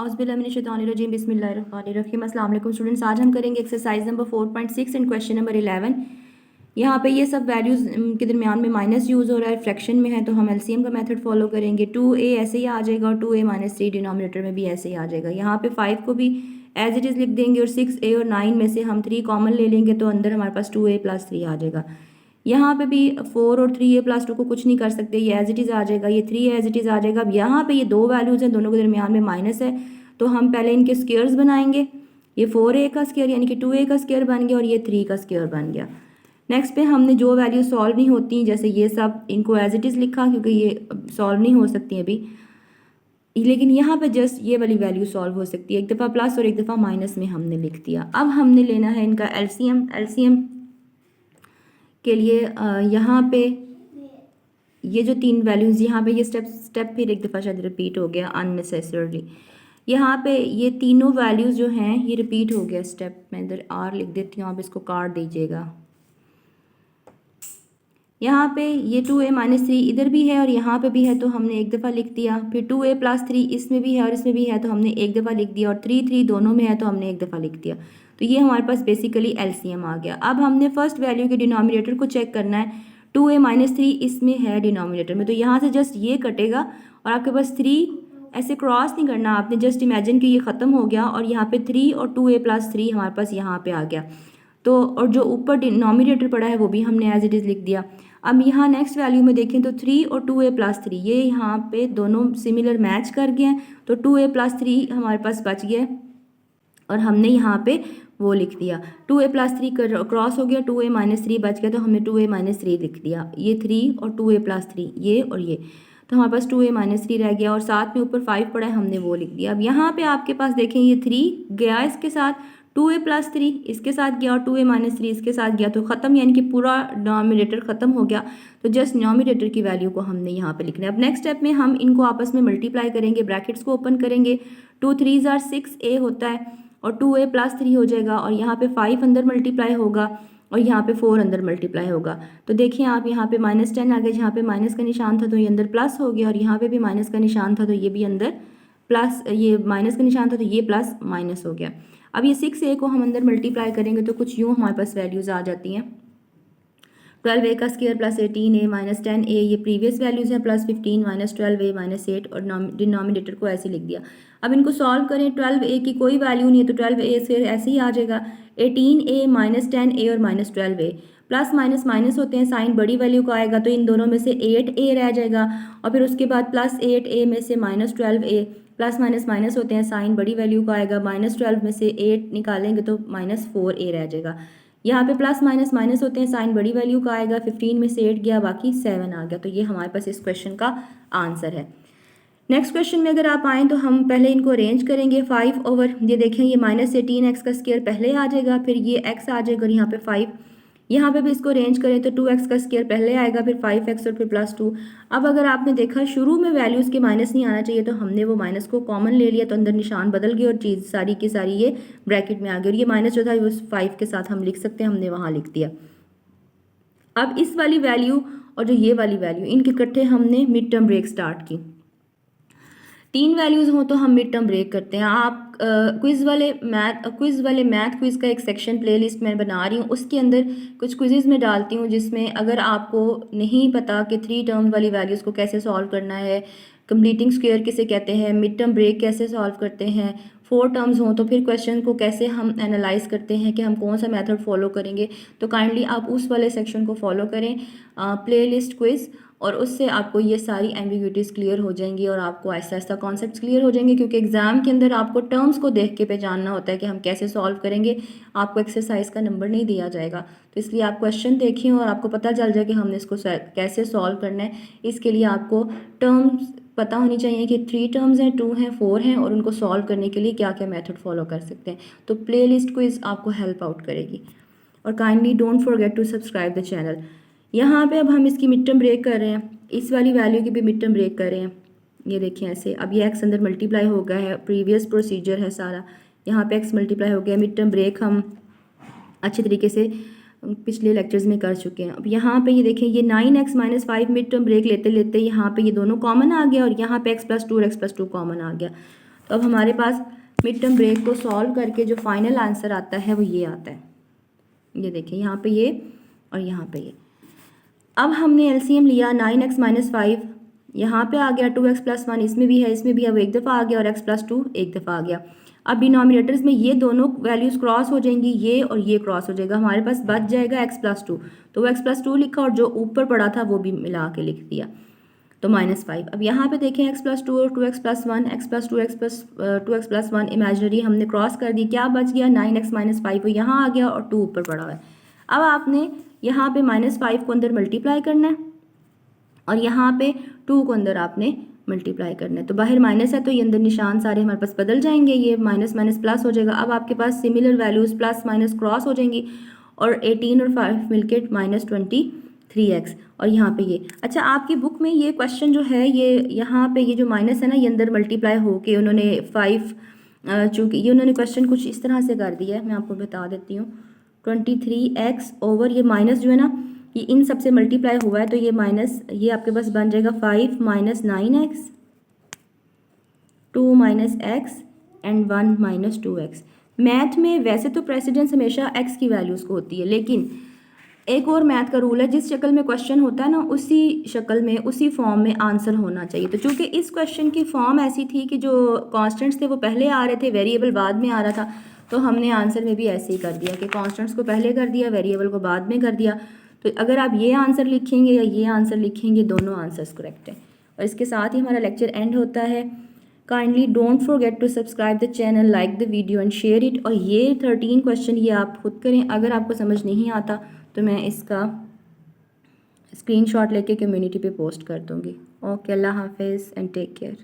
औज़ुबिल्लाहिमिनश्शैतानिर्रजीम बिस्मिल्लाहिर्रहमानिर्रहीम। अस्सलाम वालेकुम स्टूडेंट्स, आज हम करेंगे exercise number 4.6 and question number 11। यहाँ पे ये सब वैल्यूज़ के दरमियान में माइनस यूज़ हो रहा है, फ्रैक्शन में है, तो हम एलसीएम का मेथड फॉलो करेंगे। 2a ऐसे ही आ जाएगा और 2a-3 डिनोमिनेटर में भी ऐसे ही आ जाएगा। यहाँ पे 5 को भी एज इट इज़ लिख देंगे और 6a और 9 में से हम 3 कॉमन ले लेंगे तो अंदर हमारे पास 2a+3 आ जाएगा। यहाँ पे भी 4 और 3a+2 को कुछ नहीं कर सकते, ये एज इट इज़ आ जाएगा, ये 3 एज इट इज़ आ जाएगा। अब यहाँ पे ये दो वैल्यूज़ हैं, दोनों के दरमियान में माइनस है, तो हम पहले इनके स्क्वायर्स बनाएंगे। ये 4a का स्क्वायर यानी कि 2a का स्क्वायर बन गया और ये 3 का स्क्वायर बन गया। नेक्स्ट पे हमने जो वैल्यू सॉल्व नहीं होती, जैसे ये सब इनको एज इट इज़ लिखा क्योंकि ये सॉल्व नहीं हो सकती अभी, लेकिन यहाँ पे जस्ट ये वाली वैल्यू सॉल्व हो सकती है। एक दफ़ा प्लस और एक दफ़ा माइनस में हमने लिख दिया। अब हमने लेना है इनका एलसीएम के लिए यहाँ पे ये जो 3 वैल्यूज़ यहाँ पे ये स्टेप फिर एक दफ़ा शायद रिपीट हो गया अननेसेसरली। यहाँ पे ये तीनों वैल्यूज़ जो हैं ये रिपीट हो गया स्टेप। मैं इधर आर लिख देती हूँ, आप इसको काट दीजिएगा। यहाँ पे ये 2a-3 इधर भी है और यहाँ पे भी है, तो हमने एक दफ़ा लिख दिया। फिर 2a+3 इसमें भी है और इसमें भी है, तो हमने एक दफ़ा लिख दिया। और 3 दोनों में है तो हमने एक दफ़ा लिख दिया। तो ये हमारे पास बेसिकली एलसीएम आ गया। अब हमने फर्स्ट वैल्यू के डिनोमिनेटर को चेक करना है। 2a-3 इसमें है डिनोमिनेटर में, तो यहाँ से जस्ट ये कटेगा और आपके पास 3 ऐसे क्रॉस नहीं करना आपने, जस्ट इमेजिन कि ये ख़त्म हो गया और यहाँ पे 3 और 2a+3 हमारे पास यहाँ पे आ गया। तो और जो ऊपर डिनोमिनेटर पड़ा है वो भी हमने एज इट इज़ लिख दिया। अब यहाँ नेक्स्ट वैल्यू में देखें तो 3 और 2a+3 ये यहाँ पे दोनों सिमिलर मैच कर गए हैं, तो 2a+3 हमारे पास बच गया और हमने यहाँ पे वो लिख दिया। 2a+3 क्रॉस हो गया, 2a-3 बच गया, तो हमने 2a-3 लिख दिया। ये 3 और 2a+3 ये और ये, तो हमारे पास 2a-3 रह गया और साथ में ऊपर 5 पड़ा है, हमने वो लिख दिया। अब यहाँ पे आपके पास देखें ये 3 गया इसके साथ, 2a+3 इसके साथ गया और 2a-3 इसके साथ गया, तो ख़त्म, यानी कि पूरा डिनोमिनेटर ख़त्म हो गया। तो जस्ट डिनोमिनेटर की वैल्यू को हमने यहाँ पे लिखना है। अब नेक्स्ट स्टेप में हम इनको आपस में मल्टीप्लाई करेंगे, ब्रैकेट्स को ओपन करेंगे। 2 3 6a होता है और 2a+3 हो जाएगा और यहाँ पे 5 अंदर मल्टीप्लाई होगा और यहाँ पे 4 अंदर मल्टीप्लाई होगा। तो देखिए आप यहाँ पे -10 आ गया, जहाँ पे माइनस का निशान था तो ये अंदर प्लस हो गया और यहाँ पे भी माइनस का निशान था तो ये भी अंदर प्लस, ये माइनस का निशान था तो ये प्लस माइनस हो गया। अब ये 6a को हम अंदर मल्टीप्लाई करेंगे तो कुछ यूँ हमारे पास वैल्यूज़ आ जाती हैं। 12a का square plus 18a minus 10a, ये प्रीवियस वैल्यूज़ हैं, प्लस 15 माइनस 12a माइनस 8 और डिनोमिनेटर को ऐसे लिख दिया। अब इनको सॉल्व करें, 12a की कोई वैल्यू नहीं है तो 12a फिर ऐसे ही आ जाएगा। 18a माइनस 10a और minus 12a, plus minus minus होते हैं, साइन बड़ी वैल्यू का आएगा तो इन दोनों में से 8a रह जाएगा और फिर उसके बाद प्लस 8a में से minus 12a, plus minus minus होते हैं, साइन बड़ी वैल्यू का आएगा, माइनस 12 में से 8 निकालेंगे तो माइनस 4a रह जाएगा। यहाँ पे प्लस माइनस माइनस होते हैं, साइन बड़ी वैल्यू का आएगा, 15 में से 8 गया, बाकी 7 आ गया। तो ये हमारे पास इस क्वेश्चन का आंसर है। नेक्स्ट क्वेश्चन में अगर आप आएँ तो हम पहले इनको अरेंज करेंगे। 5 ओवर ये देखें ये -18x का स्क्वायर पहले आ जाएगा, फिर ये x आ जाएगा और यहाँ पे 5, यहाँ पे भी इसको अरेंज करें तो 2x का स्क्वायर पहले आएगा, फिर 5x और फिर +2। अब अगर आपने देखा शुरू में वैल्यूज़ के माइनस नहीं आना चाहिए तो हमने वो माइनस को कॉमन ले लिया, तो अंदर निशान बदल गया और चीज़ सारी की सारी ये ब्रैकेट में आ गई और ये माइनस जो था वो 5 के साथ हम लिख सकते हैं, हमने वहाँ लिख दिया। अब इस वाली वैल्यू और जो ये वाली वैल्यू, इनके इकट्ठे हमने मिड टर्म ब्रेक स्टार्ट की। 3 वैल्यूज़ हो तो हम मिड टर्म ब्रेक करते हैं। आप क्विज़ वाले मैथ क्विज़ का एक सेक्शन प्लेलिस्ट मैं बना रही हूँ, उसके अंदर कुछ क्विज़ेज़ में डालती हूँ जिसमें अगर आपको नहीं पता कि 3 टर्म वाली वैल्यूज़ को कैसे सॉल्व करना है, कंप्लीटिंग स्क्वायर किसे कहते हैं, मिड टर्म ब्रेक कैसे सॉल्व करते हैं, 4 टर्म्स हों तो फिर क्वेश्चन को कैसे हम एनालाइज करते हैं कि हम कौन सा मेथड फॉलो करेंगे, तो काइंडली आप उस वाले सेक्शन को फॉलो करें, प्लेलिस्ट क्विज़, और उससे आपको ये सारी एम्बिग्विटीज़ क्लियर हो जाएंगी और आपको ऐसा ऐसा कॉन्सेप्ट्स क्लियर हो जाएंगे। क्योंकि एग्ज़ाम के अंदर आपको टर्म्स को देख के पहचानना होता है कि हम कैसे सॉल्व करेंगे, आपको एक्सरसाइज का नंबर नहीं दिया जाएगा। तो इसलिए आप क्वेश्चन देखिए और आपको पता चल जाए कि हमने इसको कैसे सॉल्व करना है। इसके लिए आपको टर्म्स पता होनी चाहिए कि 3 टर्म्स हैं, 2 हैं, 4 हैं और उनको सॉल्व करने के लिए क्या क्या मेथड फॉलो कर सकते हैं। तो प्ले लिस्ट क्विज़ आपको हेल्प आउट करेगी। और kindly don't forget to subscribe the channel. यहाँ पे अब हम इसकी मिड टर्म ब्रेक कर रहे हैं, इस वाली वैल्यू की भी मिड टर्म ब्रेक कर रहे हैं। ये देखिए ऐसे, अब ये x अंदर मल्टीप्लाई हो गया है, प्रीवियस प्रोसीजर है सारा, यहाँ पे x मल्टीप्लाई हो गया। मिड टर्म ब्रेक हम अच्छे तरीके से पिछले लेक्चर्स में कर चुके हैं। अब यहाँ पे ये देखें ये 9x - 5 मिड टर्म ब्रेक लेते लेते यहाँ पे ये दोनों कॉमन आ गया और यहाँ पे x + 2 और x + 2 कॉमन आ गया। तो अब हमारे पास मिड टर्म ब्रेक को सॉल्व करके जो फाइनल आंसर आता है वो ये आता है, ये देखिए यहाँ पे ये और यहाँ पे ये। अब हमने एलसीएम लिया 9x - 5, यहाँ पे आ गया 2x + 1, इसमें भी है इसमें भी है, वो एक दफ़ा आ गया, और x + 2 एक दफ़ा आ गया। अब डिनोमिनेटर्स में ये दोनों वैल्यूज़ क्रॉस हो जाएंगी, ये और ये क्रॉस हो जाएगा, हमारे पास बच जाएगा x + 2, तो वो x + 2 लिखा और जो ऊपर पड़ा था वो भी मिला के लिख दिया, तो -5। अब यहाँ पे देखें x + 2 और 2x + 1, x + 2 2x + 1 इमेजिनरी हमने क्रॉस कर दी, क्या बच गया 9x - 5, वो यहाँ आ गया और 2 ऊपर पड़ा हुआ है। अब आपने यहाँ पे -5 को अंदर मल्टीप्लाई करना है और यहाँ पे 2 को अंदर आपने मल्टीप्लाई करना है, तो बाहर माइनस है तो ये अंदर निशान सारे हमारे पास बदल जाएंगे, ये माइनस माइनस प्लस हो जाएगा। अब आपके पास similar values plus minus cross हो जाएंगी और 18 और 5 मिलके -23x, और यहाँ पे ये। अच्छा, आपकी बुक में ये क्वेश्चन जो है ये यहाँ पे ये जो माइनस है ना, ये अंदर मल्टीप्लाई होके उन्होंने 5, चूँकि ये उन्होंने क्वेश्चन कुछ इस तरह से कर दिया है, मैं आपको बता देती हूँ। 23x ओवर ये माइनस जो है ना, ये इन सब से मल्टीप्लाई हुआ है, तो ये माइनस ये आपके पास बन जाएगा 5 - 9x, 2 - x and 1 - 2x। Math में वैसे तो प्रेसिडेंस हमेशा x की वैल्यूज़ को होती है, लेकिन एक और मैथ का रूल है, जिस शक्ल में क्वेश्चन होता है ना उसी शक्ल में उसी फॉर्म में आंसर होना चाहिए। तो चूँकि इस क्वेश्चन की फॉर्म ऐसी थी कि जो कॉन्स्टेंट्स थे वो पहले आ रहे थे, वेरिएबल बाद में आ रहा था, तो हमने आंसर में भी ऐसे ही कर दिया कि कॉन्स्टेंट्स को पहले कर दिया, वेरिएबल को बाद में कर दिया। तो अगर आप ये आंसर लिखेंगे या ये आंसर लिखेंगे, दोनों आंसर्स करेक्ट हैं। और इसके साथ ही हमारा लेक्चर एंड होता है। Kindly don't forget to subscribe the channel, like the video and share it. और ये 13 क्वेश्चन ये आप खुद करें, अगर आपको समझ नहीं आता तो मैं इसका स्क्रीनशॉट लेके कम्युनिटी पे पोस्ट कर दूँगी। ओके, अल्लाह हाफिज़ एंड टेक केयर।